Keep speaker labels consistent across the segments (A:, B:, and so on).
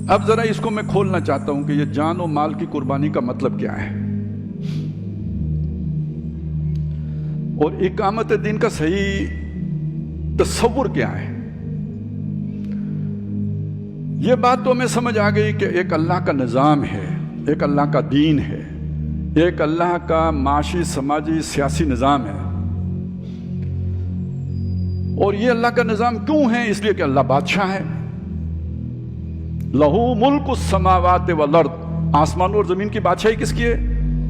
A: اب ذرا اس کو میں کھولنا چاہتا ہوں کہ یہ جان و مال کی قربانی کا مطلب کیا ہے، اور اقامت دین کا صحیح تصور کیا ہے۔ یہ بات تو ہمیں سمجھ آ گئی کہ ایک اللہ کا نظام ہے، ایک اللہ کا دین ہے، ایک اللہ کا معاشی سماجی سیاسی نظام ہے۔ اور یہ اللہ کا نظام کیوں ہے؟ اس لیے کہ اللہ بادشاہ ہے۔ لہو ملک السماوات والارض، آسمان اور زمین کی بادشاہی کس کی ہے؟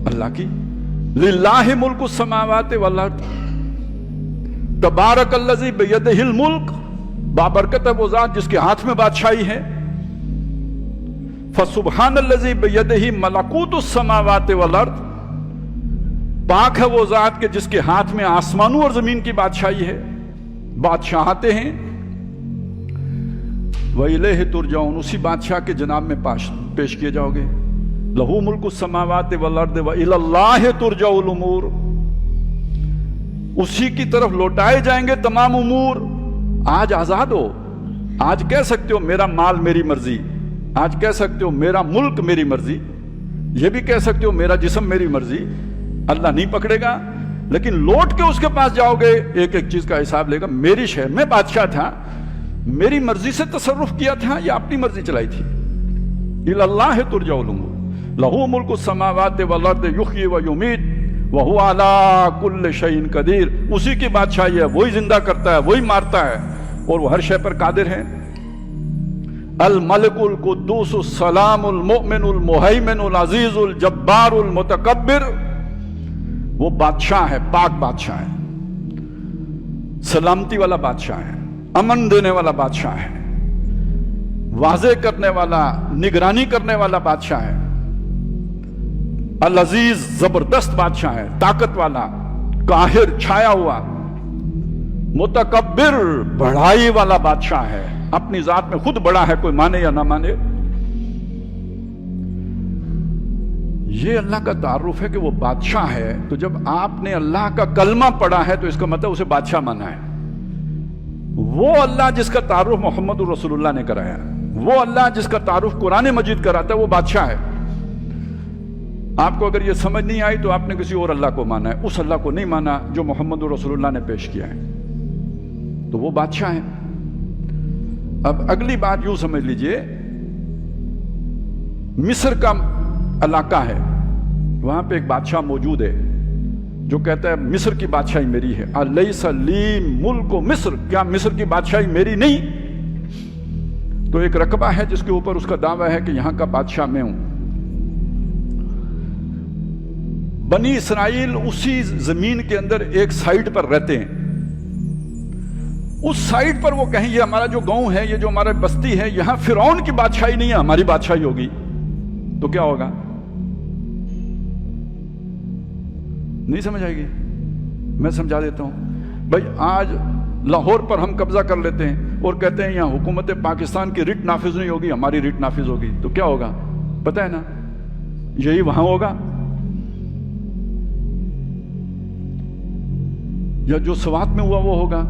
A: اللہ کی۔ للہ ملک السماوات والارض، تبارک الذی بیدہ الملک، بابرکت ہے وہ ذات جس کے ہاتھ میں بادشاہی ہے۔ فسبحان الذی بیدہ ملکوت السماوات والارض، پاک ہے وہ ذات کے جس کے ہاتھ میں آسمانوں اور زمین کی بادشاہی ہے۔ بادشاہتے ہیں وَإِلَيْهِ تُرْجَعُونَ، اسی بادشاہ کے جناب میں پیش کیے جاؤ گے۔ لَهُ مُلْكُ السَّمَاوَاتِ وَالْأَرْضِ وَإِلَى اللَّهِ تُرْجَعُ الْأُمُورُ، اسی کی طرف لوٹائے جائیں گے تمام امور۔ آج آزاد ہو، آج کہہ سکتے ہو میرا مال میری مرضی، آج کہہ سکتے ہو میرا ملک میری مرضی، یہ بھی کہہ سکتے ہو میرا جسم میری مرضی۔ اللہ نہیں پکڑے گا، لیکن لوٹ کے اس کے پاس جاؤ گے، ایک ایک چیز کا حساب لے گا۔ میری شہر میں بادشاہ تھا، میری مرضی سے تصرف کیا تھا یا اپنی مرضی چلائی تھی؟ اِلَى اللَّهِ تُرْجَعُ الْأُمُورُ لَهُ مُلْكُ السَّمَاوَاتِ وَالْأَرْضِ يُحْيِي وَيُمِيتُ وَهُوَ عَلَى كُلِّ شَيْءٍ قَدِيرٌ، اسی کی بادشاہی ہے، وہی زندہ کرتا ہے، وہی مارتا ہے، اور وہ ہر شے پر قادر ہے۔ الملک القدوس السلام المؤمن المہیمن العزیز الجبار المتکبر، وہ بادشاہ ہے، پاک بادشاہ ہے، سلامتی والا بادشاہ ہے، امن دینے والا بادشاہ ہے، واضح کرنے والا، نگرانی کرنے والا بادشاہ ہے، العزیز زبردست بادشاہ ہے، طاقت والا، قاہر چھایا ہوا، متکبر بڑائی والا بادشاہ ہے، اپنی ذات میں خود بڑا ہے، کوئی مانے یا نہ مانے۔ یہ اللہ کا تعارف ہے کہ وہ بادشاہ ہے۔ تو جب آپ نے اللہ کا کلمہ پڑھا ہے تو اس کا مطلب اسے بادشاہ مانا ہے۔ وہ اللہ جس کا تعارف محمد رسول اللہ نے کرایا، وہ اللہ جس کا تعارف قرآن مجید کراتا ہے، وہ بادشاہ ہے۔ آپ کو اگر یہ سمجھ نہیں آئی تو آپ نے کسی اور اللہ کو مانا ہے، اس اللہ کو نہیں مانا جو محمد رسول اللہ نے پیش کیا ہے، تو وہ بادشاہ ہے۔ اب اگلی بات یوں سمجھ لیجئے، مصر کا علاقہ ہے، وہاں پہ ایک بادشاہ موجود ہے جو کہتا ہے مصر کی بادشاہی میری ہے۔ الیس لی ملک مصر، کیا مصر کی بادشاہی میری نہیں؟ تو ایک رقبہ ہے جس کے اوپر اس کا دعویٰ ہے کہ یہاں کا بادشاہ میں ہوں۔ بنی اسرائیل اسی زمین کے اندر ایک سائٹ پر رہتے ہیں، اس سائٹ پر وہ کہیں یہ ہمارا جو گاؤں ہے، یہ جو ہمارا بستی ہے، یہاں فرعون کی بادشاہی نہیں ہے، ہماری بادشاہی ہوگی، تو کیا ہوگا؟ نہیں سمجھ آئے گی؟ میں سمجھا دیتا ہوں۔ بھائی آج لاہور پر ہم قبضہ کر لیتے ہیں اور کہتے ہیں یہاں حکومت پاکستان کی ریٹ نافذ نہیں ہوگی، ہماری ریٹ نافذ ہوگی، تو کیا ہوگا؟ پتہ ہے نا، یہی وہاں ہوگا، یا جو سوات میں ہوا وہ ہوگا،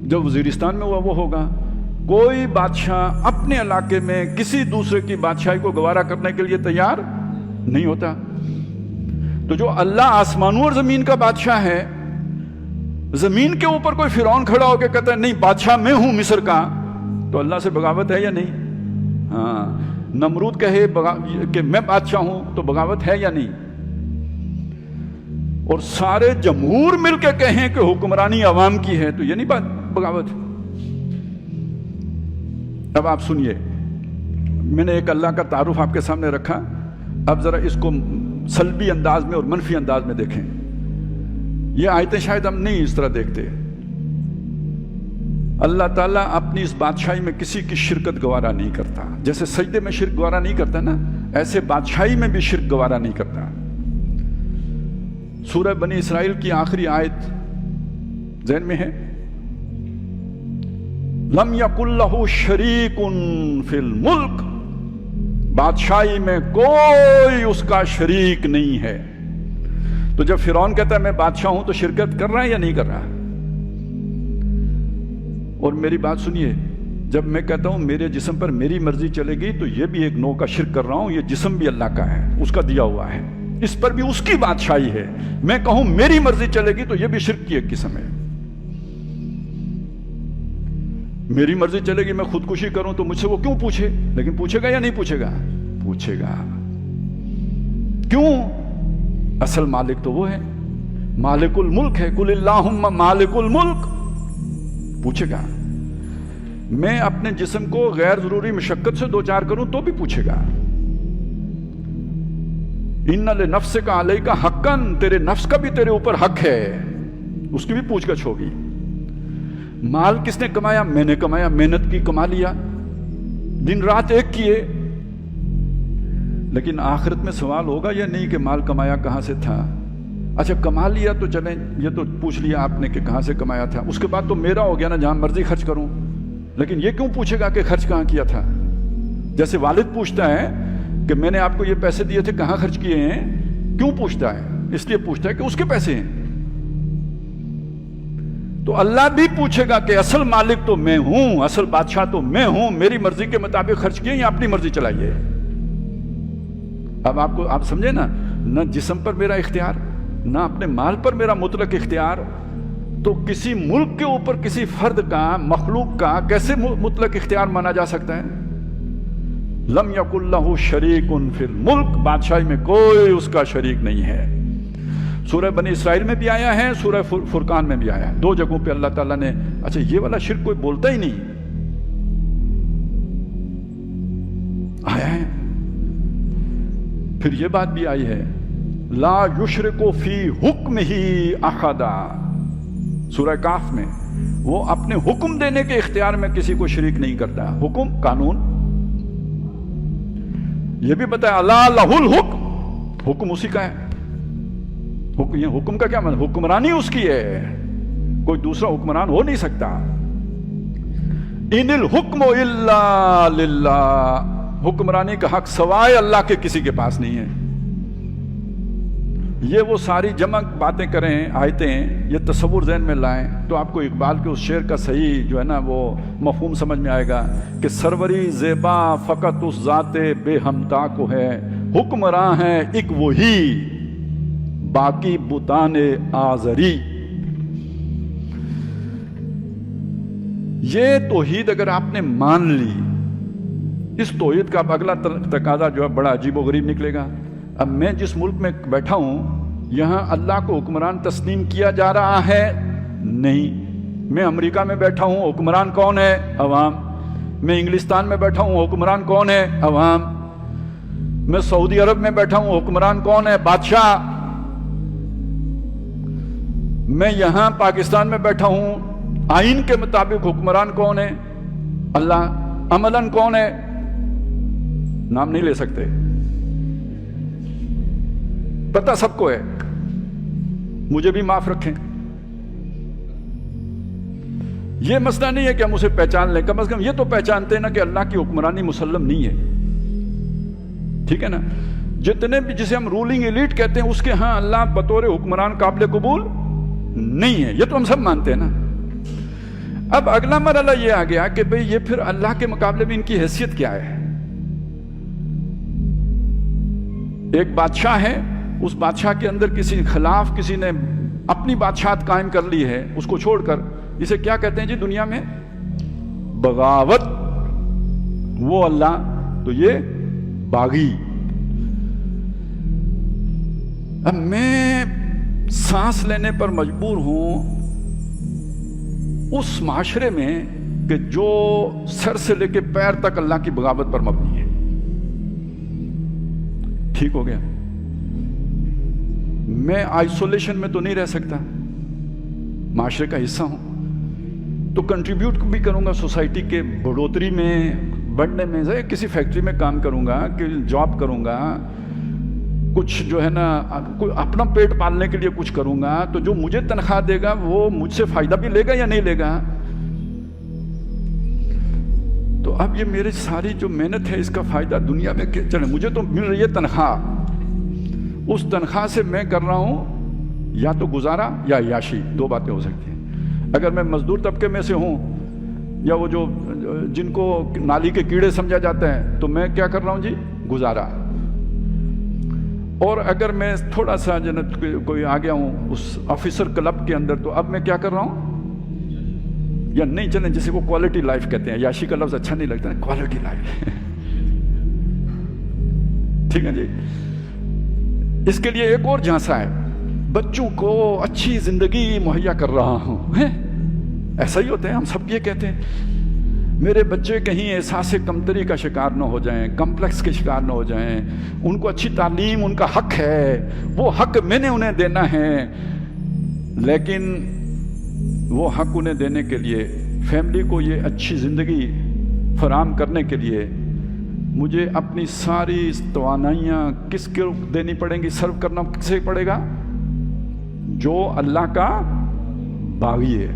A: جو وزیرستان میں ہوا وہ ہوگا۔ کوئی بادشاہ اپنے علاقے میں کسی دوسرے کی بادشاہی کو گوارا کرنے کے لیے تیار نہیں ہوتا۔ تو جو اللہ آسمانوں اور زمین کا بادشاہ ہے، زمین کے اوپر کوئی فرعون کھڑا ہو کے کہتا ہے نہیں بادشاہ میں ہوں مصر کا، تو اللہ سے بغاوت ہے یا نہیں؟ ہاں، نمرود کہے کہ میں بادشاہ ہوں تو بغاوت ہے یا نہیں؟ اور سارے جمہور مل کے کہیں کہ حکمرانی عوام کی ہے، تو یہ نہیں بغاوت؟ اب آپ سنیے، میں نے ایک اللہ کا تعارف آپ کے سامنے رکھا، اب ذرا اس کو سلبی انداز میں اور منفی انداز میں دیکھیں۔ یہ آیتیں شاید ہم نہیں اس طرح دیکھتے۔ اللہ تعالیٰ اپنی اس بادشاہی میں کسی کی شرکت گوارا نہیں کرتا، جیسے سجدے میں شرک گوارا نہیں کرتا نا، ایسے بادشاہی میں بھی شرک گوارا نہیں کرتا۔ سورہ بنی اسرائیل کی آخری آیت ذہن میں ہے؟ لم یکن لہ شریک فی الملک، بادشاہی میں کوئی اس کا شریک نہیں ہے۔ تو جب فرعون کہتا ہے میں بادشاہ ہوں تو شرکت کر رہا ہے یا نہیں کر رہا؟ اور میری بات سنیے، جب میں کہتا ہوں میرے جسم پر میری مرضی چلے گی تو یہ بھی ایک نوع کا شرک کر رہا ہوں. یہ جسم بھی اللہ کا ہے, اس کا دیا ہوا ہے, اس پر بھی اس کی بادشاہی ہے. میں کہوں میری مرضی چلے گی تو یہ بھی شرک کی ایک قسم ہے. میری مرضی چلے گی, میں خودکشی کروں تو مجھ سے وہ کیوں پوچھے؟ لیکن پوچھے گا یا نہیں پوچھے گا؟ پوچھے گا. کیوں؟ اصل مالک تو وہ ہے, مالک الملک ہے. قل اللہم مالک الملک. پوچھے گا. میں اپنے جسم کو غیر ضروری مشقت سے دوچار کروں تو بھی پوچھے گا. ان لنفسک علیک حقا, تیرے نفس کا بھی تیرے اوپر حق ہے, اس کی بھی پوچھ گچھ ہوگی. مال کس نے کمایا؟ میں نے کمایا, محنت کی, کما لیا, دن رات ایک کیے. لیکن آخرت میں سوال ہوگا یا نہیں کہ مال کمایا کہاں سے تھا؟ اچھا کما لیا تو چلیں, یہ تو پوچھ لیا آپ نے کہ کہاں سے کمایا تھا, اس کے بعد تو میرا ہو گیا نا, جہاں مرضی خرچ کروں. لیکن یہ کیوں پوچھے گا کہ خرچ کہاں کیا تھا؟ جیسے والد پوچھتا ہے کہ میں نے آپ کو یہ پیسے دیے تھے کہاں خرچ کیے ہیں. کیوں پوچھتا ہے؟ اس لیے پوچھتا ہے کہ اس کے پیسے ہیں. تو اللہ بھی پوچھے گا کہ اصل مالک تو میں ہوں, اصل بادشاہ تو میں ہوں, میری مرضی کے مطابق خرچ کیے یا اپنی مرضی چلائیے. اب آپ سمجھے نا, نہ جسم پر میرا اختیار, نہ اپنے مال پر میرا مطلق اختیار. تو کسی ملک کے اوپر کسی فرد کا, مخلوق کا کیسے مطلق اختیار مانا جا سکتا ہے؟ لم یکن لہ شریک فی الملک, بادشاہی میں کوئی اس کا شریک نہیں ہے. سورہ بنی اسرائیل میں بھی آیا ہے, سورہ فرقان میں بھی آیا ہے. دو جگہوں پہ اللہ تعالیٰ نے, اچھا یہ والا شرک کوئی بولتا ہی نہیں آیا ہے. پھر یہ بات بھی آئی ہے, لا یشرک فی حکمہ احدا, سورہ کاف میں. وہ اپنے حکم دینے کے اختیار میں کسی کو شریک نہیں کرتا. حکم, قانون. یہ بھی بتایا اللہ لہ الحکم, حکم اسی کا ہے. یہ حکم کا کیا مطلب؟ حکمرانی اس کی ہے, کوئی دوسرا حکمران ہو نہیں سکتا. ان الحکم الا للہ, حکمرانی کا حق سوائے اللہ کے کسی کے پاس نہیں ہے. یہ وہ ساری جمع باتیں کریں, آیتیں, یہ تصور ذہن میں لائیں تو آپ کو اقبال کے اس شعر کا صحیح جو ہے نا وہ مفہوم سمجھ میں آئے گا کہ سروری زیبا فقط اس ذات بے ہمتا کو ہے, حکمراں ہے ایک وہی باقی بتان آزری. یہ توحید اگر آپ نے مان لی, اس توحید کا اب اگلا تقاضا جو ہے بڑا عجیب و غریب نکلے گا. اب میں جس ملک میں بیٹھا ہوں یہاں اللہ کو حکمران تسلیم کیا جا رہا ہے؟ نہیں. میں امریکہ میں بیٹھا ہوں, حکمران کون ہے؟ عوام. میں انگلستان میں بیٹھا ہوں, حکمران کون ہے؟ عوام. میں سعودی عرب میں بیٹھا ہوں, حکمران کون ہے؟ بادشاہ. میں یہاں پاکستان میں بیٹھا ہوں, آئین کے مطابق حکمران کون ہے؟ اللہ. عملاً کون ہے؟ نام نہیں لے سکتے, پتہ سب کو ہے, مجھے بھی معاف رکھیں. یہ مسئلہ نہیں ہے کہ ہم اسے پہچان لیں, کم از کم یہ تو پہچانتے ہیں نا کہ اللہ کی حکمرانی مسلم نہیں ہے. ٹھیک ہے نا. جتنے بھی جسے ہم رولنگ ایلیٹ کہتے ہیں اس کے ہاں اللہ بطور حکمران قابل قبول نہیں ہے, یہ تو ہم سب مانتے ہیں نا. اب اگلا مرحلہ یہ آ گیا کہ بھئی یہ پھر اللہ کے مقابلے میں ان کی حیثیت کیا ہے؟ ایک بادشاہ ہے, اس بادشاہ کے اندر کسی خلاف کسی نے اپنی بادشاہت قائم کر لی ہے, اس کو چھوڑ کر اسے کیا کہتے ہیں جی دنیا میں؟ بغاوت. وہ اللہ تو یہ باغی. اب میں سانس لینے پر مجبور ہوں اس معاشرے میں کہ جو سر سے لے کے پیر تک اللہ کی بغاوت پر مبنی ہے. ٹھیک ہو گیا. میں آئسولیشن میں تو نہیں رہ سکتا, معاشرے کا حصہ ہوں تو کنٹریبیوٹ بھی کروں گا سوسائٹی کے بڑھوتری میں, بڑھنے میں. کسی فیکٹری میں کام کروں گا, کہ جاب کروں گا, کچھ جو ہے نا اپنا پیٹ پالنے کے لیے کچھ کروں گا, تو جو مجھے تنخواہ دے گا وہ مجھ سے فائدہ بھی لے گا یا نہیں لے گا؟ تو اب یہ میری ساری جو محنت ہے اس کا فائدہ دنیا میں چلے, مجھے تو مل رہی ہے تنخواہ, اس تنخواہ سے میں کر رہا ہوں یا تو گزارا یا عیاشی, دو باتیں ہو سکتی ہیں. اگر میں مزدور طبقے میں سے ہوں یا وہ جو جن کو نالی کے کیڑے سمجھا جاتا ہے، تو میں کیا کر رہا ہوں جی؟ گزارا. اور اگر میں تھوڑا سا جنت کوئی آ گیا ہوں اس آفیسر کلب کے اندر، تو اب میں کیا کر رہا ہوں؟ یا نہیں چلیں جسے وہ کوالٹی لائف کہتے ہیں، یاشی کا لفظ اچھا نہیں لگتا نا، کوالٹی لائف. ٹھیک ہے جی. اس کے لیے ایک اور جھانسا ہے، بچوں کو اچھی زندگی مہیا کر رہا ہوں. ایسا ہی ہوتا ہے، ہم سب یہ کہتے ہیں میرے بچے کہیں احساس کمتری کا شکار نہ ہو جائیں، کمپلیکس کے شکار نہ ہو جائیں، ان کو اچھی تعلیم ان کا حق ہے، وہ حق میں نے انہیں دینا ہے. لیکن وہ حق انہیں دینے کے لیے، فیملی کو یہ اچھی زندگی فراہم کرنے کے لیے مجھے اپنی ساری توانائیاں کس کو دینی پڑیں گی؟ سرو کرنا کسے پڑے گا؟ جو اللہ کا باغی ہے.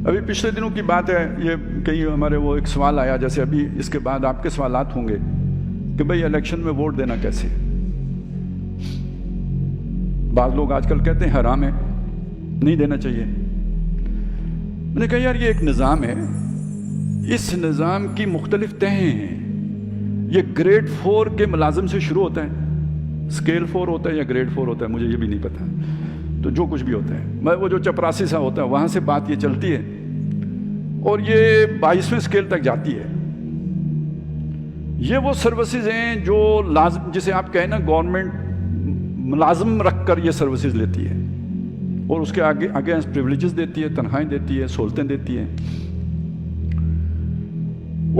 A: ابھی پچھلے دنوں کی بات ہے، یہ کئی ہمارے وہ ایک سوال آیا، جیسے ابھی اس کے بعد آپ کے سوالات ہوں گے کہ بھئی الیکشن میں ووٹ دینا کیسے؟ بعض لوگ آج کل کہتے ہیں حرام ہے، نہیں دینا چاہیے. میں نے کہا یار یہ ایک نظام ہے، اس نظام کی مختلف تہیں ہیں. یہ گریڈ 4 کے ملازم سے شروع ہوتا ہے، اسکیل 4 ہوتا ہے یا گریڈ 4 ہوتا ہے، مجھے یہ بھی نہیں پتا. تو جو کچھ بھی ہوتا ہے، میں وہ جو چپراسی سا ہوتا ہے وہاں سے بات یہ چلتی ہے، اور یہ 22ویں اسکیل تک جاتی ہے. یہ وہ سروسز ہیں جو لازم، جسے آپ کہیں نا گورنمنٹ ملازم رکھ کر یہ سروسز لیتی ہے، اور اس کے آگے اگینسٹ پریولیجز دیتی ہے، تنخواہیں دیتی ہے، سہولتیں دیتی ہے.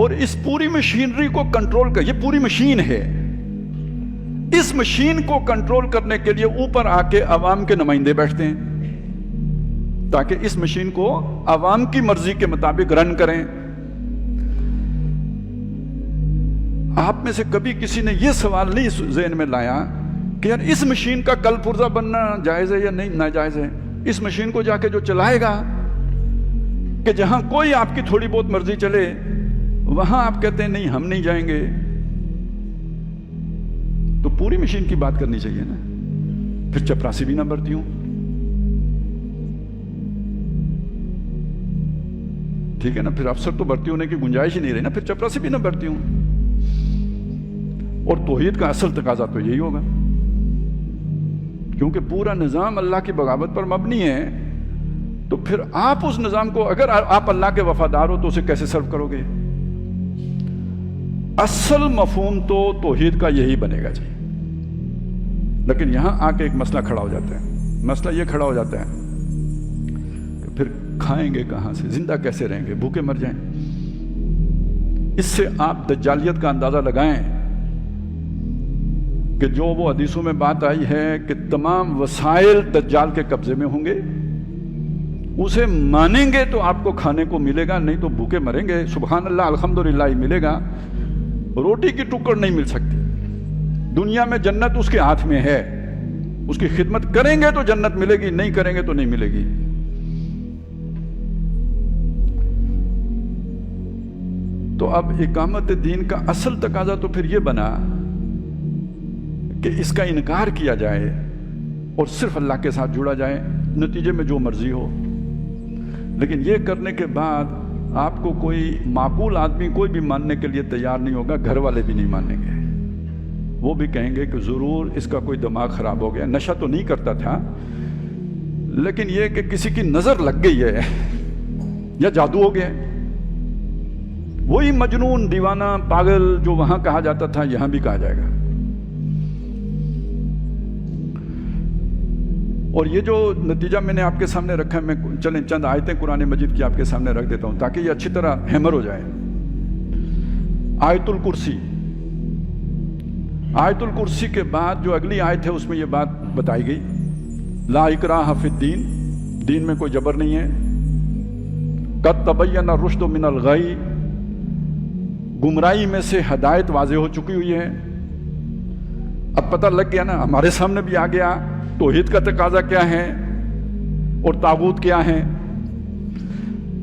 A: اور اس پوری مشینری کو کنٹرول کر، یہ پوری مشین ہے، اس مشین کو کنٹرول کرنے کے لیے اوپر آ کے عوام کے نمائندے بیٹھتے ہیں تاکہ اس مشین کو عوام کی مرضی کے مطابق رن کریں. آپ میں سے کبھی کسی نے یہ سوال نہیں ذہن میں لایا کہ یار اس مشین کا کل پرزہ بننا جائز ہے یا نہیں ناجائز ہے؟ اس مشین کو جا کے جو چلائے گا، کہ جہاں کوئی آپ کی تھوڑی بہت مرضی چلے وہاں آپ کہتے ہیں نہیں ہم نہیں جائیں گے. تو پوری مشین کی بات کرنی چاہیے نا، پھر چپراسی بھی نہ برتی ہوں. ٹھیک ہے نا، پھر افسر تو بھرتی ہونے کی گنجائش ہی نہیں رہی نا، پھر چپراسی بھی نہ بھرتی ہوں. اور توحید کا اصل تقاضا تو یہی ہوگا، کیونکہ پورا نظام اللہ کی بغاوت پر مبنی ہے. تو پھر آپ اس نظام کو، اگر آپ اللہ کے وفادار ہو تو اسے کیسے سرو کرو گے؟ اصل مفہوم تو توحید کا یہی بنے گا جی. لیکن یہاں آ کے ایک مسئلہ کھڑا ہو جاتا ہے. مسئلہ یہ کھڑا ہو جاتا ہے کہ پھر کھائیں گے کہاں سے، زندہ کیسے رہیں گے، بھوکے مر جائیں. اس سے آپ دجالیت کا اندازہ لگائیں کہ جو وہ حدیثوں میں بات آئی ہے کہ تمام وسائل دجال کے قبضے میں ہوں گے، اسے مانیں گے تو آپ کو کھانے کو ملے گا، نہیں تو بھوکے مریں گے. سبحان اللہ الحمدللہ ہی ملے گا، روٹی کی ٹکڑ نہیں مل سکتی. دنیا میں جنت اس کے ہاتھ میں ہے، اس کی خدمت کریں گے تو جنت ملے گی، نہیں کریں گے تو نہیں ملے گی. تو اب اقامت دین کا اصل تقاضا تو پھر یہ بنا کہ اس کا انکار کیا جائے اور صرف اللہ کے ساتھ جڑا جائے، نتیجے میں جو مرضی ہو. لیکن یہ کرنے کے بعد آپ کو کوئی معقول آدمی کوئی بھی ماننے کے لیے تیار نہیں ہوگا، گھر والے بھی نہیں مانیں گے. وہ بھی کہیں گے کہ ضرور اس کا کوئی دماغ خراب ہو گیا، نشہ تو نہیں کرتا تھا لیکن یہ کہ کسی کی نظر لگ گئی ہے یا جادو ہو گیا. وہی مجنون، دیوانہ، پاگل جو وہاں کہا جاتا تھا یہاں بھی کہا جائے گا. اور یہ جو نتیجہ میں نے آپ کے سامنے رکھا ہے، میں چلیں چند آیتیں قرآن مجید کی آپ کے سامنے رکھ دیتا ہوں تاکہ یہ اچھی طرح ہیمر ہو جائے. آیت الکرسی، آیت الکرسی کے بعد جو اگلی آیت ہے اس میں یہ بات بتائی گئی، لا اکراہ فی الدین، دین میں کوئی جبر نہیں ہے. قد تبین الرشد من الغی، گمراہی میں سے ہدایت واضح ہو چکی ہوئی ہے. اب پتہ لگ گیا نا، ہمارے سامنے بھی آ گیا توحید کا تقاضا کیا ہے اور طاغوت کیا ہے.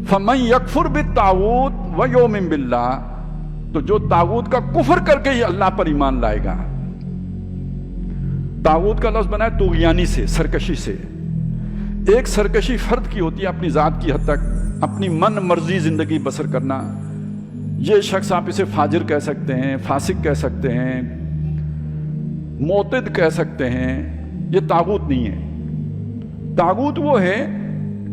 A: فمن یکفر بالطاغوت ویؤمن باللہ، تو جو طاغوت کا کفر کر کے ہی اللہ پر ایمان لائے گا. طاغوت کا لفظ بنا ہے طغیانی سے، سرکشی سے. ایک سرکشی فرد کی ہوتی ہے اپنی ذات کی حد تک، اپنی من مرضی زندگی بسر کرنا، یہ شخص آپ اسے فاجر کہہ سکتے ہیں، فاسق کہہ سکتے ہیں، معتد کہہ سکتے ہیں، یہ طاغوت نہیں ہے۔ طاغوت وہ ہے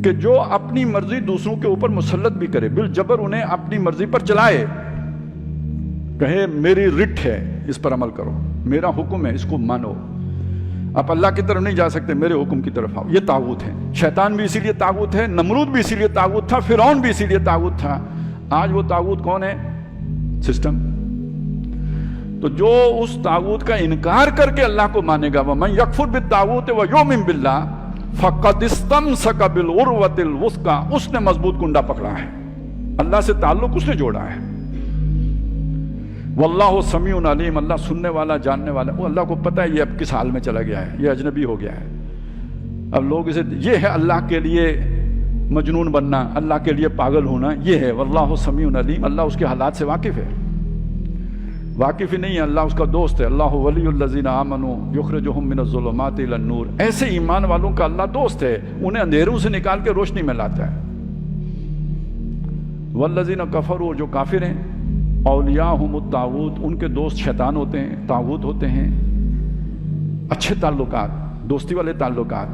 A: کہ جو اپنی مرضی دوسروں کے اوپر مسلط بھی کرے، بالجبر انہیں اپنی مرضی پر چلائے، کہے میری رٹ ہے اس پر عمل کرو، میرا حکم ہے اس کو مانو، آپ اللہ کی طرف نہیں جا سکتے، میرے حکم کی طرف آؤ، یہ طاغوت ہے۔ شیطان بھی اسی لیے طاغوت ہے، نمرود بھی اسی لیے طاغوت تھا، فرعون بھی اسی لیے طاغوت تھا۔ آج وہ طاغوت کون ہے؟ سسٹم۔ تو جو اس طاغوت کا انکار کر کے اللہ کو مانے گا، وَمَن يَكْفُرْ بِالطَّاغُوتِ وَيُؤْمِن بِاللَّهِ فَقَدِ اسْتَمْسَكَ بِالْعُرْوَةِ الْوُثْقَىٰ، اس نے مضبوط کنڈا پکڑا ہے، اللہ سے تعلق اس نے جوڑا ہے۔ واللہ سمیع علیم، اللہ سننے والا جاننے والا، وہ اللہ کو پتہ ہے یہ اب کس حال میں چلا گیا ہے، یہ اجنبی ہو گیا ہے۔ اب لوگ اسے، یہ ہے اللہ کے لیے مجنون بننا، اللہ کے لیے پاگل ہونا، یہ ہے واللہ سمیع علیم، اللہ اس کے حالات سے واقف ہے۔ واقف ہی نہیں ہے، اللہ اس کا دوست ہے۔ اللہ ولی الذین آمنوا یخرجہم من الظلمات الی النور، ایسے ایمان والوں کا اللہ دوست ہے، انہیں اندھیروں سے نکال کے روشنی میں لاتا ہے۔ والذین کفروا، جو کافر ہیں، اولیاءہم الطاغوت، ان کے دوست شیطان ہوتے ہیں، طاغوت ہوتے ہیں۔ اچھے تعلقات، دوستی والے تعلقات،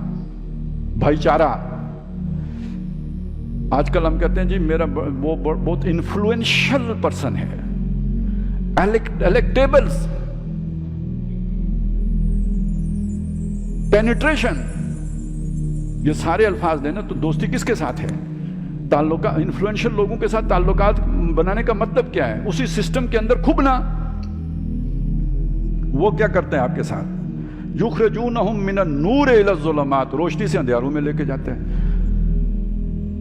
A: بھائی چارہ۔ آج کل ہم کہتے ہیں جی میرا وہ بہت انفلوئنشل پرسن ہے، الیکٹیبلز، پینیٹریشن، یہ سارے الفاظ لینا تو دوستی کس کے ساتھ ہے؟ تعلقات، انفلوئنشل لوگوں کے ساتھ تعلقات بنانے کا مطلب کیا ہے؟ اسی سسٹم کے اندر کھبنا۔ وہ کیا کرتے ہیں آپ کے ساتھ؟ یخرجونہم من النور الی الظلمات، روشنی سے اندھیروں میں لے کے جاتے ہیں،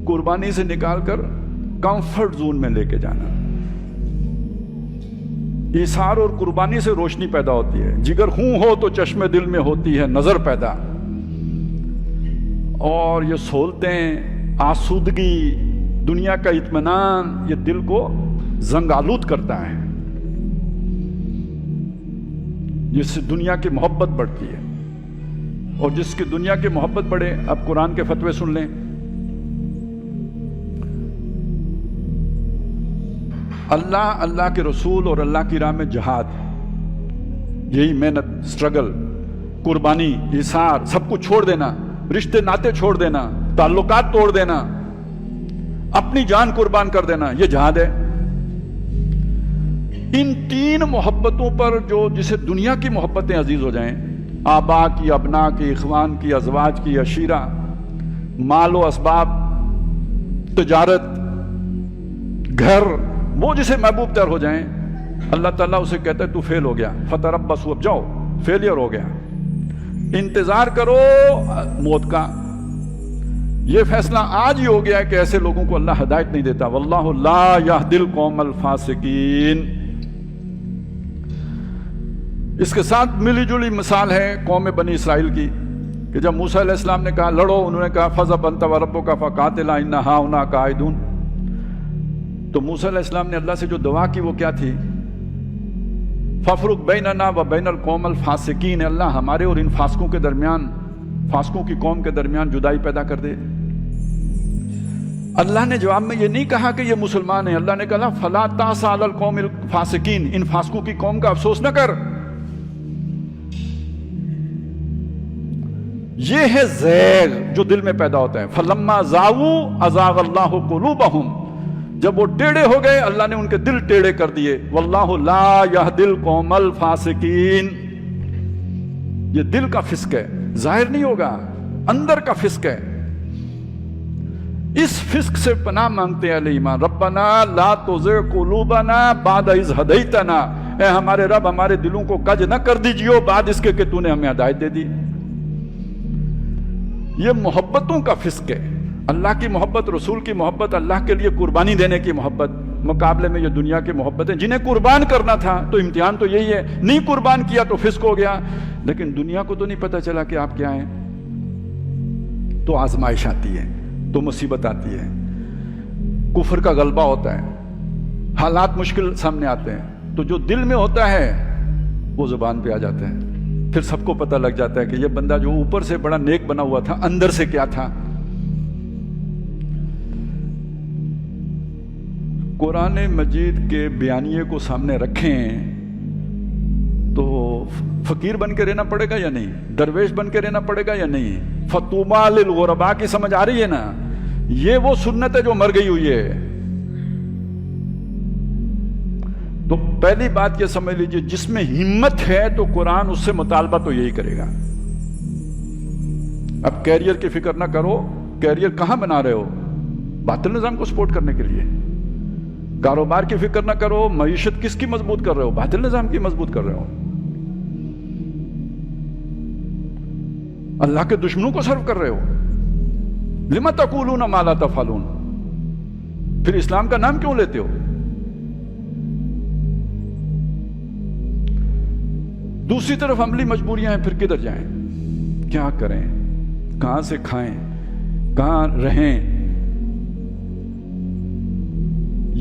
A: قربانی سے نکال کر کمفرٹ زون میں لے کے جانا۔ ایثار اور قربانی سے روشنی پیدا ہوتی ہے، جگر خون ہو تو چشم دل میں ہوتی ہے نظر پیدا، اور یہ سہولتیں، آسودگی، دنیا کا اطمینان، یہ دل کو زنگ آلود کرتا ہے، جس سے دنیا کی محبت بڑھتی ہے، اور جس کی دنیا کی محبت بڑھے، اب قرآن کے فتوے سن لیں۔ اللہ کے رسول اور اللہ کی راہ میں جہاد، یہی محنت، سٹرگل، قربانی، ایثار، سب کچھ چھوڑ دینا، رشتے ناتے چھوڑ دینا، تعلقات توڑ دینا، اپنی جان قربان کر دینا، یہ جہاد ہے۔ ان تین محبتوں پر جو، جسے دنیا کی محبتیں عزیز ہو جائیں، آبا کی، ابنا کی، اخوان کی، ازواج کی، عشیرہ، مال و اسباب، تجارت، گھر، وہ جسے محبوب تر ہو جائیں، اللہ تعالیٰ اسے کہتا ہے تو فیل ہو گیا، فتربصوا، اب جاؤ، فیلئر ہو گیا، انتظار کرو موت کا۔ یہ فیصلہ آج ہی ہو گیا ہے کہ ایسے لوگوں کو اللہ ہدایت نہیں دیتا۔ واللہ لا یہدی القوم الفاسقین۔ اس کے ساتھ ملی جلی مثال ہے قوم بنی اسرائیل کی، کہ جب موسیٰ علیہ السلام نے کہا لڑو، انہوں نے کہا فَاذْهَبْ أَنْتَ وَرَبُّكَ فَقَاتِلَا إِنَّا هَاهُنَا قَاعِدُونَ۔ تو موسیٰ علیہ السلام نے اللہ سے جو دعا کی وہ کیا تھی؟ فَافْرُقْ بَيْنَنَا وَبَيْنَ الْقَوْمِ الْفَاسِقِينَ، اللہ ہمارے اور ان فاسقوں کے درمیان، فاسقوں کی قوم کے درمیان جدائی پیدا کر دے۔ اللہ نے جواب میں یہ نہیں کہا کہ یہ مسلمان ہیں، اللہ نے کہا فَلَا تَأْسَ عَلَى الْقَوْمِ الْفَاسِقِينَ، ان فاسقوں کی قوم کا افسوس نہ کر۔ یہ ہے زیغ جو دل میں پیدا ہوتا ہے۔ فَلَمَّا زَاغُوا أَزَاغَ اللَّهُ قُلُوبَهُمْ، جب وہ ٹیڑے ہو گئے اللہ نے ان کے دل ٹیڑے کر دیے۔ واللہ لا یہدی القوم الفاسقین، یہ دل کا فسق ہے، ظاہر نہیں ہوگا، اندر کا فسق ہے۔ اس فسق سے پناہ مانگتے ہیں اہل ایمان۔ ربنا لا تزغ قلوبنا بعد اذ ہدیتنا، اے ہمارے رب ہمارے دلوں کو کج نہ کر دیجیو بعد اس کے کہ تو نے ہمیں ہدایت دے دی۔ یہ محبتوں کا فسق ہے، اللہ کی محبت، رسول کی محبت، اللہ کے لیے قربانی دینے کی محبت، مقابلے میں یہ دنیا کی محبتیں جنہیں قربان کرنا تھا تو امتحان تو یہی ہے، نہیں قربان کیا تو فسق ہو گیا۔ لیکن دنیا کو تو نہیں پتہ چلا کہ آپ کیا ہیں، تو آزمائش آتی ہے، تو مصیبت آتی ہے، کفر کا غلبہ ہوتا ہے، حالات مشکل سامنے آتے ہیں، تو جو دل میں ہوتا ہے وہ زبان پہ آ جاتا ہے، پھر سب کو پتہ لگ جاتا ہے کہ یہ بندہ جو اوپر سے بڑا نیک بنا ہوا تھا اندر سے کیا تھا۔ قرآن مجید کے بیانیے کو سامنے رکھیں تو فقیر بن کے رہنا پڑے گا یا نہیں؟ درویش بن کے رہنا پڑے گا یا نہیں؟ فطوبیٰ للغرباء کی سمجھ آ رہی ہے نا؟ یہ وہ سنت ہے جو مر گئی ہوئی ہے۔ تو پہلی بات یہ سمجھ لیجئے، جس میں ہمت ہے تو قرآن اس سے مطالبہ تو یہی کرے گا۔ اب کیریئر کی فکر نہ کرو، کیریئر کہاں بنا رہے ہو؟ باطل نظام کو سپورٹ کرنے کے لیے۔ کاروبار کی فکر نہ کرو، معیشت کس کی مضبوط کر رہے ہو؟ باطل نظام کی مضبوط کر رہے ہو۔ اللہ کے دشمنوں کو سرو کر رہے ہو۔ لم تقولون ما لا تفعلون، پھر اسلام کا نام کیوں لیتے ہو؟ دوسری طرف عملی مجبوریاں ہیں، پھر کدھر جائیں؟ کیا کریں؟ کہاں سے کھائیں؟ کہاں رہیں؟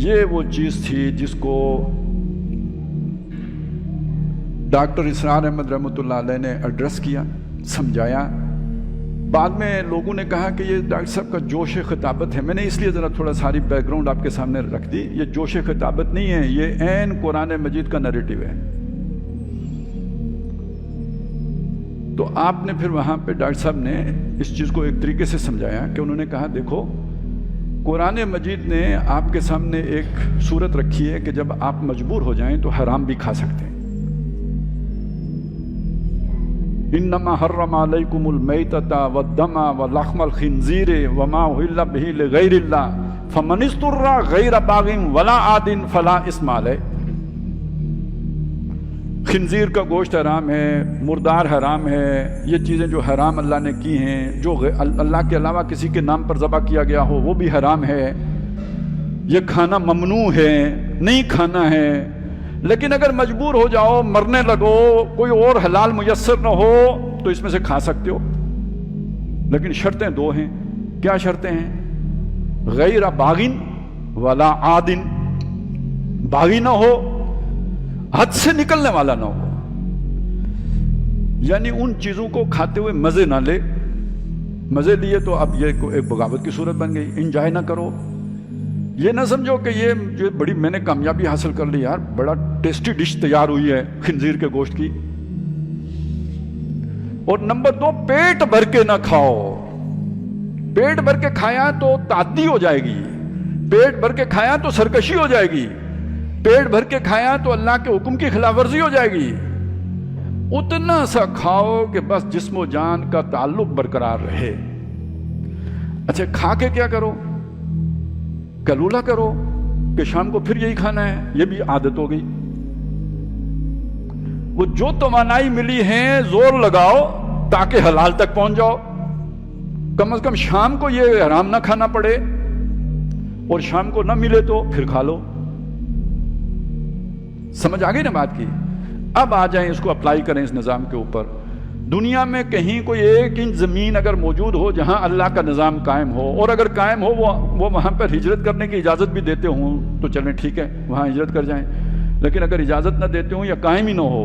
A: یہ وہ چیز تھی جس کو ڈاکٹر اسرار احمد رحمۃ اللہ علیہ نے ایڈریس کیا، سمجھایا۔ بعد میں لوگوں نے کہا کہ یہ ڈاکٹر صاحب کا جوش خطابت ہے۔ میں نے اس لیے ذرا تھوڑا ساری بیک گراؤنڈ آپ کے سامنے رکھ دی۔ یہ جوش خطابت نہیں ہے، یہ عین قرآن مجید کا نیریٹو ہے۔ تو آپ نے پھر وہاں پہ ڈاکٹر صاحب نے اس چیز کو ایک طریقے سے سمجھایا کہ انہوں نے کہا دیکھو، قرآن مجید نے آپ کے سامنے ایک صورت رکھی ہے کہ جب آپ مجبور ہو جائیں تو حرام بھی کھا سکتے ہیں۔ انما حرم علیکم المیتۃ والدم ولحم الخنزیر وما اہل بہ لغیر اللہ فمن اضطر غیر باغ ولا عاد فلا اثم علیہ۔ خنزیر کا گوشت حرام ہے، مردار حرام ہے، یہ چیزیں جو حرام اللہ نے کی ہیں، جو اللہ کے علاوہ کسی کے نام پر ذبح کیا گیا ہو وہ بھی حرام ہے۔ یہ کھانا ممنوع ہے، نہیں کھانا ہے۔ لیکن اگر مجبور ہو جاؤ، مرنے لگو، کوئی اور حلال میسر نہ ہو تو اس میں سے کھا سکتے ہو۔ لیکن شرطیں دو ہیں۔ کیا شرطیں ہیں؟ غیر باغن ولا عادن، باغی نہ ہو، حد سے نکلنے والا نہ ہو، یعنی ان چیزوں کو کھاتے ہوئے مزے نہ لے۔ مزے لیے تو اب یہ ایک بغاوت کی صورت بن گئی۔ انجوائے نہ کرو، یہ نہ سمجھو کہ یہ بڑی میں نے کامیابی حاصل کر لی، یار بڑا ٹیسٹی ڈش تیار ہوئی ہے خنزیر کے گوشت کی۔ اور نمبر 2، پیٹ بھر کے نہ کھاؤ۔ پیٹ بھر کے کھایا تو تعدی ہو جائے گی، پیٹ بھر کے کھایا تو سرکشی ہو جائے گی، پیٹ بھر کے کھایا تو اللہ کے حکم کی خلاف ورزی ہو جائے گی۔ اتنا سا کھاؤ کہ بس جسم و جان کا تعلق برقرار رہے۔ اچھا، کھا کے کیا کرو؟ کلولہ کرو کہ شام کو پھر یہی کھانا ہے، یہ بھی عادت ہو گئی۔ وہ جو توانائی ملی ہے زور لگاؤ تاکہ حلال تک پہنچ جاؤ، کم از کم شام کو یہ حرام نہ کھانا پڑے، اور شام کو نہ ملے تو پھر کھا لو۔ سمجھ آ گئی نا بات کی؟ اب آ جائیں اس کو اپلائی کریں اس نظام کے اوپر۔ دنیا میں کہیں کوئی 1 انچ زمین اگر موجود ہو جہاں اللہ کا نظام قائم ہو، اور اگر قائم ہو وہ وہاں پر ہجرت کرنے کی اجازت بھی دیتے ہوں تو چلیں ٹھیک ہے، وہاں ہجرت کر جائیں۔ لیکن اگر اجازت نہ دیتے ہوں یا قائم ہی نہ ہو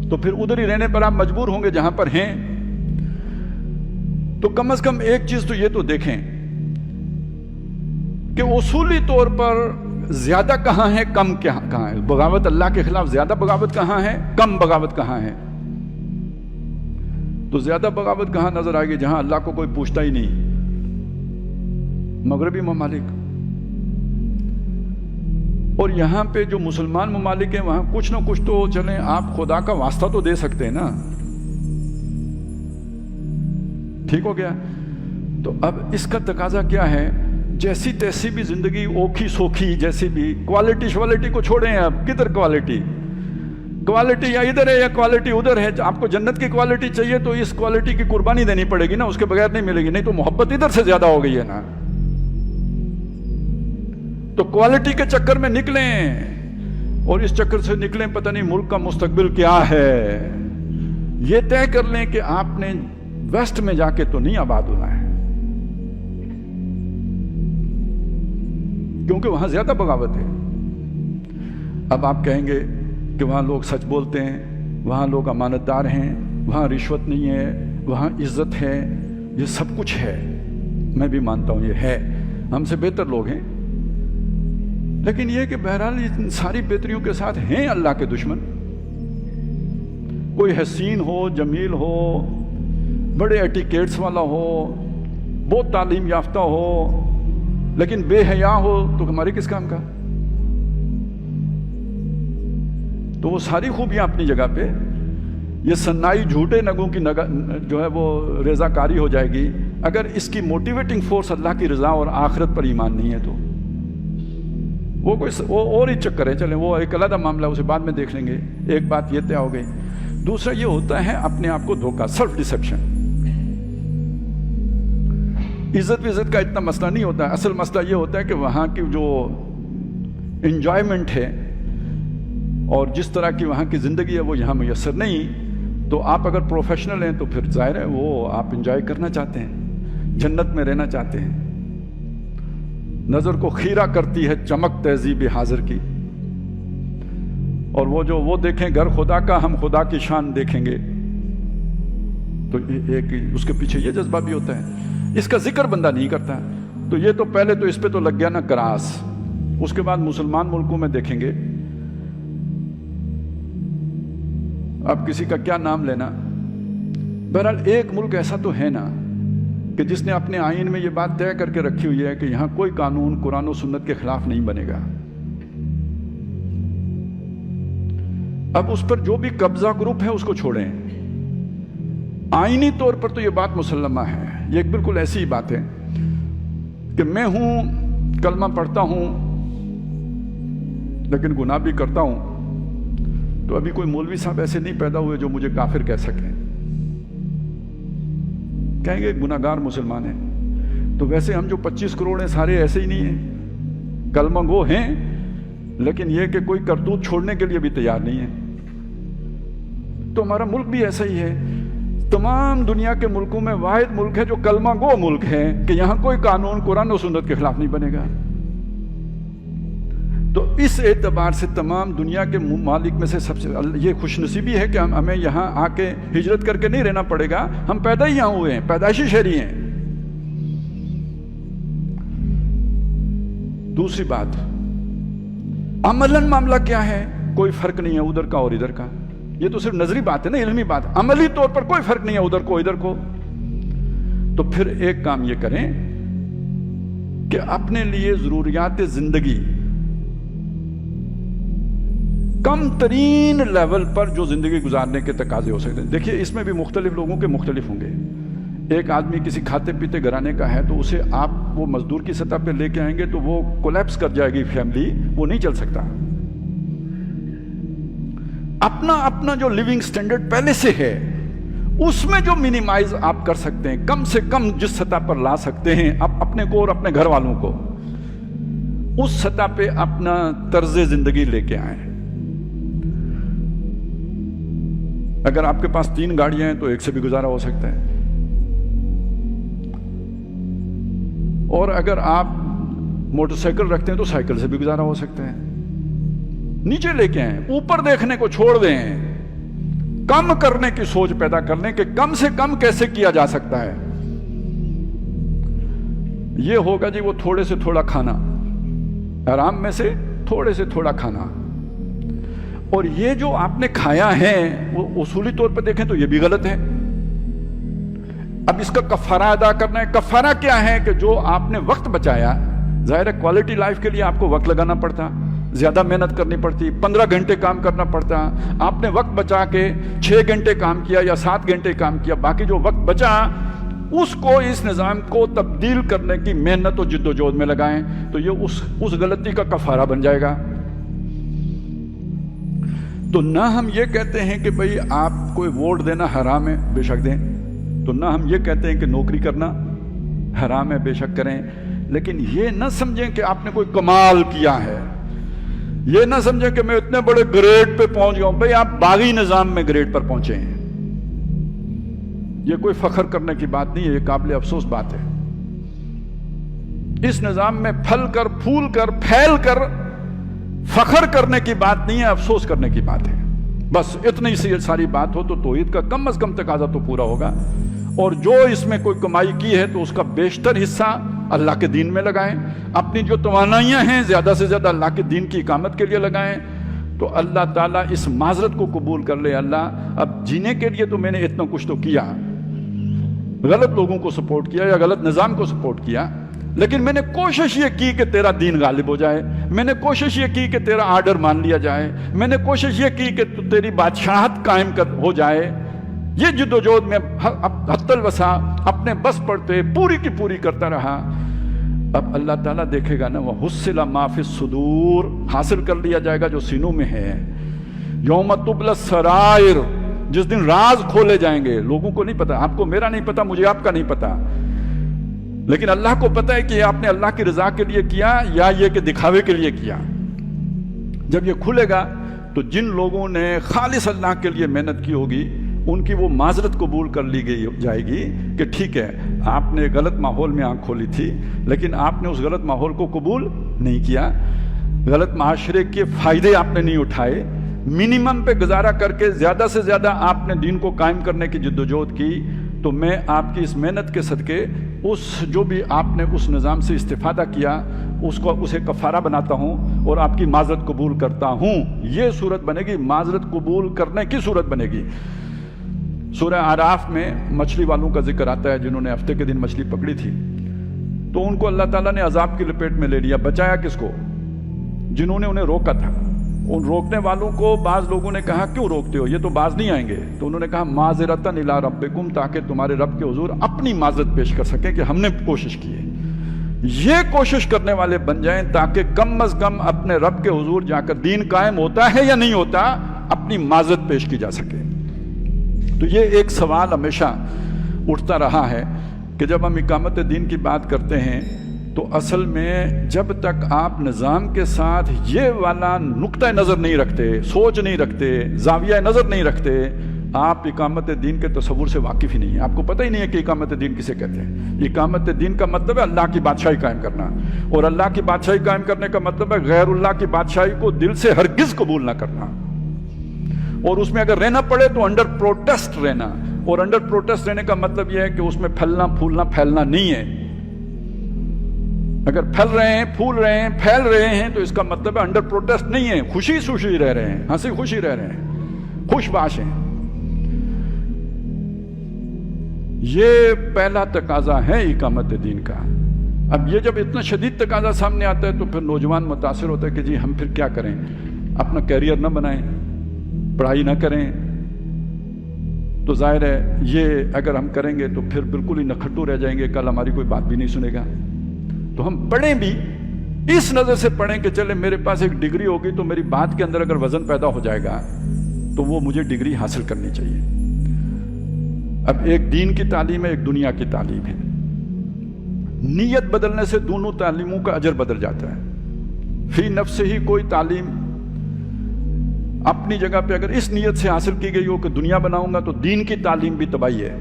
A: تو پھر ادھر ہی رہنے پر آپ مجبور ہوں گے جہاں پر ہیں۔ تو کم از کم ایک چیز تو یہ تو دیکھیں کہ اصولی طور پر زیادہ کہاں ہے، کم کہاں ہے؟ بغاوت اللہ کے خلاف زیادہ بغاوت کہاں ہے، کم بغاوت کہاں ہے؟ تو زیادہ بغاوت کہاں نظر آئے گی؟ جہاں اللہ کو کوئی پوچھتا ہی نہیں، مغربی ممالک۔ اور یہاں پہ جو مسلمان ممالک ہیں وہاں کچھ نہ کچھ تو چلیں، آپ خدا کا واسطہ تو دے سکتے ہیں نا۔ ٹھیک ہو گیا؟ تو اب اس کا تقاضا کیا ہے؟ جیسی تیسی بھی زندگی، اوکھی سوکھی جیسی بھی، کوالٹی شوالٹی کو چھوڑیں۔ اب کدھر کوالٹی یا ادھر ہے یا کوالٹی ادھر ہے؟ آپ کو جنت کی کوالٹی چاہیے تو اس کوالٹی کی قربانی دینی پڑے گی نا، اس کے بغیر نہیں ملے گی۔ نہیں تو محبت ادھر سے زیادہ ہو گئی ہے نا۔ تو کوالٹی کے چکر میں نکلیں، اور اس چکر سے نکلیں پتہ نہیں ملک کا مستقبل کیا ہے، یہ طے کر لیں کہ آپ نے ویسٹ میں جا کے تو نہیں آباد ہونا ہے، کیونکہ وہاں زیادہ بغاوت ہے۔ اب آپ کہیں گے کہ وہاں لوگ سچ بولتے ہیں، وہاں لوگ امانت دار ہیں، وہاں رشوت نہیں ہے، وہاں عزت ہے، یہ سب کچھ ہے۔ میں بھی مانتا ہوں یہ ہے، ہم سے بہتر لوگ ہیں، لیکن یہ کہ بہرحال ان ساری بہتریوں کے ساتھ ہیں اللہ کے دشمن. کوئی حسین ہو، جمیل ہو، بڑے ایٹیکیٹس والا ہو، بہت تعلیم یافتہ ہو، لیکن بے حیا ہو تو ہماری کس کام کا؟ تو وہ ساری خوبیاں اپنی جگہ پہ، یہ صنائی جھوٹے نگوں کی جو ہے وہ رضا کاری ہو جائے گی اگر اس کی موٹیویٹنگ فورس اللہ کی رضا اور آخرت پر ایمان نہیں ہے. تو وہ اور ہی چکر ہے. چلیں وہ ایک علیحدہ معاملہ، اسے بعد میں دیکھ لیں گے. ایک بات یہ طے ہو گئی. دوسرا یہ ہوتا ہے اپنے آپ کو دھوکہ، سیلف ڈسیپشن. عزت وزت کا اتنا مسئلہ نہیں ہوتا ہے. اصل مسئلہ یہ ہوتا ہے کہ وہاں کی جو انجوائمنٹ ہے اور جس طرح کی وہاں کی زندگی ہے وہ یہاں میسر نہیں. تو آپ اگر پروفیشنل ہیں تو پھر ظاہر ہے وہ آپ انجوائے کرنا چاہتے ہیں، جنت میں رہنا چاہتے ہیں. نظر کو خیرہ کرتی ہے چمک تہذیب حاضر کی. اور وہ دیکھیں گھر خدا کا، ہم خدا کی شان دیکھیں گے. تو ایک اس کے پیچھے یہ جذبہ بھی ہوتا ہے. اس کا ذکر بندہ نہیں کرتا. تو یہ تو پہلے تو اس پہ تو لگ گیا نا کراس. اس کے بعد مسلمان ملکوں میں دیکھیں گے، اب کسی کا کیا نام لینا. بہرحال ایک ملک ایسا تو ہے نا کہ جس نے اپنے آئین میں یہ بات طے کر کے رکھی ہوئی ہے کہ یہاں کوئی قانون قرآن و سنت کے خلاف نہیں بنے گا. اب اس پر جو بھی قبضہ گروپ ہے اس کو چھوڑیں. آئینی طور پر تو یہ بات مسلمہ ہے. یہ ایک بالکل ایسی ہی بات ہے کہ میں ہوں، کلمہ پڑھتا ہوں لیکن گناہ بھی کرتا ہوں. تو ابھی کوئی مولوی صاحب ایسے نہیں پیدا ہوئے جو مجھے کافر کہہ سکیں. کہیں گے گناہگار مسلمان ہیں. تو ویسے ہم جو 25 کروڑ ہیں سارے ایسے ہی نہیں ہیں، کلمہ گو ہیں، لیکن یہ کہ کوئی کرتوت چھوڑنے کے لیے بھی تیار نہیں ہے. تو ہمارا ملک بھی ایسا ہی ہے. تمام دنیا کے ملکوں میں واحد ملک ہے جو کلمہ گو ملک ہے کہ یہاں کوئی قانون قرآن و سنت کے خلاف نہیں بنے گا. تو اس اعتبار سے تمام دنیا کے ممالک میں سے سب سے یہ خوش نصیبی ہے کہ ہمیں یہاں آ کے ہجرت کر کے نہیں رہنا پڑے گا. ہم پیدا ہی یہاں ہوئے ہیں، پیدائشی شہری ہیں. دوسری بات، عملاً معاملہ کیا ہے؟ کوئی فرق نہیں ہے ادھر کا اور ادھر کا. یہ تو صرف نظری بات ہے نا، علمی بات. عملی طور پر کوئی فرق نہیں ہے ادھر کو ادھر کو. تو پھر ایک کام یہ کریں کہ اپنے لیے ضروریات زندگی کم ترین لیول پر جو زندگی گزارنے کے تقاضے ہو سکتے ہیں. دیکھیے اس میں بھی مختلف لوگوں کے مختلف ہوں گے. ایک آدمی کسی کھاتے پیتے گھرانے کا ہے تو اسے آپ وہ مزدور کی سطح پہ لے کے آئیں گے تو وہ کولیپس کر جائے گی فیملی، وہ نہیں چل سکتا. اپنا جو لیونگ سٹینڈرڈ پہلے سے ہے اس میں جو منیمائز آپ کر سکتے ہیں، کم سے کم جس سطح پر لا سکتے ہیں اپنے کو اور اپنے گھر والوں کو، اس سطح پہ اپنا طرز زندگی لے کے آئیں. اگر آپ کے پاس 3 گاڑیاں ہیں تو ایک سے بھی گزارا ہو سکتا ہے. اور اگر آپ موٹر سائیکل رکھتے ہیں تو سائیکل سے بھی گزارا ہو سکتا ہے. نیچے لے کے آئیں، اوپر دیکھنے کو چھوڑ دیں. کم کرنے کی سوچ پیدا کر لیں کہ کم سے کم کیسے کیا جا سکتا ہے. یہ ہوگا جی وہ تھوڑے سے تھوڑا کھانا، آرام میں سے تھوڑے سے تھوڑا کھانا. اور یہ جو آپ نے کھایا ہے وہ اصولی طور پہ دیکھیں تو یہ بھی غلط ہے. اب اس کا کفارہ ادا کرنا ہے. کفارہ کیا ہے کہ جو آپ نے وقت بچایا، ظاہر ہے کوالٹی لائف کے لیے آپ کو وقت لگانا پڑتا، زیادہ محنت کرنی پڑتی، 15 گھنٹے کام کرنا پڑتا. آپ نے وقت بچا کے 6 گھنٹے کام کیا یا 7 گھنٹے کام کیا، باقی جو وقت بچا اس کو اس نظام کو تبدیل کرنے کی محنت و جد و جہد میں لگائیں تو یہ اس غلطی کا کفارہ بن جائے گا. تو نہ ہم یہ کہتے ہیں کہ بھئی آپ کوئی ووٹ دینا حرام ہے، بے شک دیں. تو نہ ہم یہ کہتے ہیں کہ نوکری کرنا حرام ہے، بے شک کریں. لیکن یہ نہ سمجھیں کہ آپ نے کوئی کمال کیا ہے. یہ نہ سمجھیں کہ میں اتنے بڑے گریڈ پہ پہنچ گیا ہوں. بھئی آپ باغی نظام میں گریڈ پر پہنچے ہیں. یہ کوئی فخر کرنے کی بات نہیں ہے، یہ قابل افسوس بات ہے. اس نظام میں پھل کر پھول کر پھیل کر فخر کرنے کی بات نہیں ہے، افسوس کرنے کی بات ہے. بس اتنی سی ساری بات ہو تو توحید کا کم از کم تقاضا تو پورا ہوگا. اور جو اس میں کوئی کمائی کی ہے تو اس کا بیشتر حصہ اللہ کے دین میں لگائیں، اپنی جو توانائیاں ہیں زیادہ سے زیادہ اللہ کے دین کی اقامت کے لیے لگائیں، تو اللہ تعالیٰ اس معذرت کو قبول کر لے۔ اللہ اب جینے کے لیے تو میں نے اتنا کچھ تو کیا، غلط لوگوں کو سپورٹ کیا یا غلط نظام کو سپورٹ کیا، لیکن میں نے کوشش یہ کی کہ تیرا دین غالب ہو جائے، میں نے کوشش یہ کی کہ تیرا آرڈر مان لیا جائے، میں نے کوشش یہ کی کہ تیری بادشاہت قائم ہو جائے۔ یہ جد و جہد میں حتی الوسع اپنے بس پڑتے پوری کی پوری کرتا رہا۔ اب اللہ تعالیٰ دیکھے گا نا، وَحُصِّلَ مَا فِي الصُّدُورِ، حاصل کر لیا جائے گا جو سینوں میں ہے۔ یوم تبلی السرائر، جس دن راز کھولے جائیں گے، لوگوں کو نہیں پتا، آپ کو میرا نہیں پتا، مجھے آپ کا نہیں پتا، لیکن اللہ کو پتا ہے کہ یہ آپ نے اللہ کی رضا کے لیے کیا یا یہ کہ دکھاوے کے لیے کیا۔ جب یہ کھلے گا تو جن لوگوں نے خالص اللہ کے لیے محنت کی ہوگی ان کی وہ معذرت قبول کر لی جائے گی کہ ٹھیک ہے، آپ نے غلط ماحول میں آنکھ کھولی تھی، لیکن آپ نے اس غلط ماحول کو قبول نہیں کیا، غلط معاشرے کے فائدے آپ نے نہیں اٹھائے، منیمم پہ گزارا کر کے زیادہ سے زیادہ آپ نے دین کو قائم کرنے کی جدوجہد کی، تو میں آپ کی اس محنت کے صدقے اس جو بھی آپ نے اس نظام سے استفادہ کیا اسے کفارہ بناتا ہوں اور آپ کی معذرت قبول کرتا ہوں۔ یہ صورت بنے گی، معذرت قبول کرنے کی صورت بنے گی۔ سورہ اعراف میں مچھلی والوں کا ذکر آتا ہے، جنہوں نے ہفتے کے دن مچھلی پکڑی تھی، تو ان کو اللہ تعالیٰ نے عذاب کی لپیٹ میں لے لیا۔ بچایا کس کو؟ جنہوں نے انہیں روکا تھا۔ ان روکنے والوں کو بعض لوگوں نے کہا کیوں روکتے ہو، یہ تو باز نہیں آئیں گے، تو انہوں نے کہا معذرتاً الی ربکم، تاکہ تمہارے رب کے حضور اپنی معذرت پیش کر سکیں کہ ہم نے کوشش کی ہے۔ یہ کوشش کرنے والے بن جائیں تاکہ کم از کم اپنے رب کے حضور جا کر دین قائم ہوتا ہے یا نہیں ہوتا، اپنی معذرت پیش کی جا سکے۔ تو یہ ایک سوال ہمیشہ اٹھتا رہا ہے کہ جب ہم اقامت دین کی بات کرتے ہیں تو اصل میں جب تک آپ نظام کے ساتھ یہ والا نقطہ نظر نہیں رکھتے، سوچ نہیں رکھتے، زاویہ نظر نہیں رکھتے، آپ اقامت دین کے تصور سے واقف ہی نہیں ہیں۔ آپ کو پتہ ہی نہیں ہے کہ اقامت دین کسے کہتے ہیں۔ اقامت دین کا مطلب ہے اللہ کی بادشاہی قائم کرنا، اور اللہ کی بادشاہی قائم کرنے کا مطلب ہے غیر اللہ کی بادشاہی کو دل سے ہرگز قبول نہ کرنا، اور اس میں اگر رہنا پڑے تو انڈر پروٹیسٹ رہنا، اور انڈر پروٹیسٹ رہنے کا مطلب یہ ہے کہ اس میں پھلنا پھولنا پھیلنا نہیں ہے۔ اگر پھیل رہے ہیں، پھول رہے ہیں، پھیل رہے ہیں تو اس کا مطلب ہے انڈر پروٹیسٹ نہیں ہے، خوشی خوشی رہ رہے ہیں، ہنسی خوشی رہ رہے ہیں، خوش باش ہیں۔ یہ پہلا تقاضا ہے اقامت دین کا۔ اب یہ جب اتنا شدید تقاضا سامنے آتا ہے تو پھر نوجوان متاثر ہوتا ہے کہ جی ہم پھر کیا کریں، اپنا کیریئر نہ بنائیں، پڑھائی نہ کریں، تو ظاہر ہے یہ اگر ہم کریں گے تو پھر بالکل ہی نکھٹو رہ جائیں گے، کل ہماری کوئی بات بھی نہیں سنے گا۔ تو ہم پڑھیں بھی اس نظر سے پڑھیں کہ چلے میرے پاس ایک ڈگری ہوگی تو میری بات کے اندر اگر وزن پیدا ہو جائے گا تو وہ مجھے ڈگری حاصل کرنی چاہیے۔ اب ایک دین کی تعلیم ہے، ایک دنیا کی تعلیم ہے۔ نیت بدلنے سے دونوں تعلیموں کا اجر بدل جاتا ہے۔ فی نفس ہی کوئی تعلیم اپنی جگہ پہ اگر اس نیت سے حاصل کی گئی ہو کہ دنیا بناؤں گا تو دین کی تعلیم بھی تباہی ہے،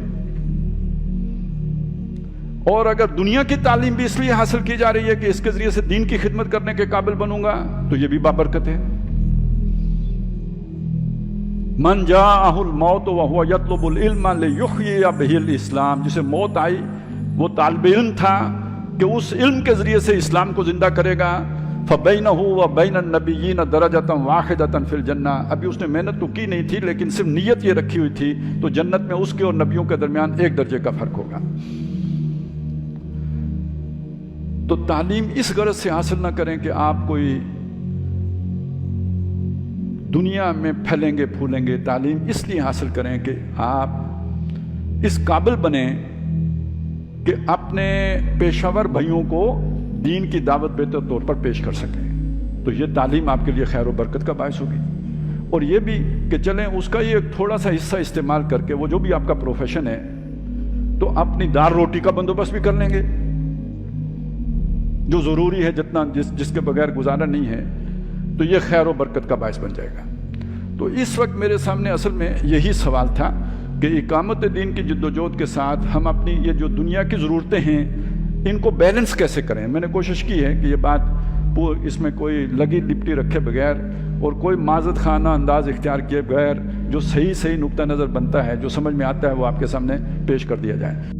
A: اور اگر دنیا کی تعلیم بھی اس لیے حاصل کی جا رہی ہے کہ اس کے ذریعے سے دین کی خدمت کرنے کے قابل بنوں گا تو یہ بھی بابرکت ہے۔ من جاءہ الموت وہو یطلب العلم لیحیی بہ الاسلام، جسے موت آئی وہ طالب علم تھا کہ اس علم کے ذریعے سے اسلام کو زندہ کرے گا۔ فبینہ وبین النبیین درجۃ واحدۃ فی الجنہ، ابھی اس نے محنت تو کی نہیں تھی لیکن صرف نیت یہ رکھی ہوئی تھی، تو جنت میں اس کے اور نبیوں کے درمیان ایک درجے کا فرق ہوگا۔ تو تعلیم اس غرض سے حاصل نہ کریں کہ آپ کوئی دنیا میں پھیلیں گے پھولیں گے، تعلیم اس لیے حاصل کریں کہ آپ اس قابل بنیں کہ اپنے پیشہ ور بھائیوں کو دین کی دعوت بہتر طور پر پیش کر سکیں۔ تو یہ تعلیم آپ کے لیے خیر و برکت کا باعث ہوگی، اور یہ بھی کہ چلیں اس کا یہ تھوڑا سا حصہ استعمال کر کے وہ جو بھی آپ کا پروفیشن ہے تو اپنی دار روٹی کا بندوبست بھی کر لیں گے، جو ضروری ہے، جتنا جس کے بغیر گزارا نہیں ہے، تو یہ خیر و برکت کا باعث بن جائے گا۔ تو اس وقت میرے سامنے اصل میں یہی سوال تھا کہ اقامت دین کی جد و جہد کے ساتھ ہم اپنی یہ جو دنیا کی ضرورتیں ہیں ان کو بیلنس کیسے کریں۔ میں نے کوشش کی ہے کہ یہ بات اس میں کوئی لگی لپٹی رکھے بغیر اور کوئی معذرت خانہ انداز اختیار کیے بغیر جو صحیح نقطہ نظر بنتا ہے، جو سمجھ میں آتا ہے، وہ آپ کے سامنے پیش کر دیا جائے۔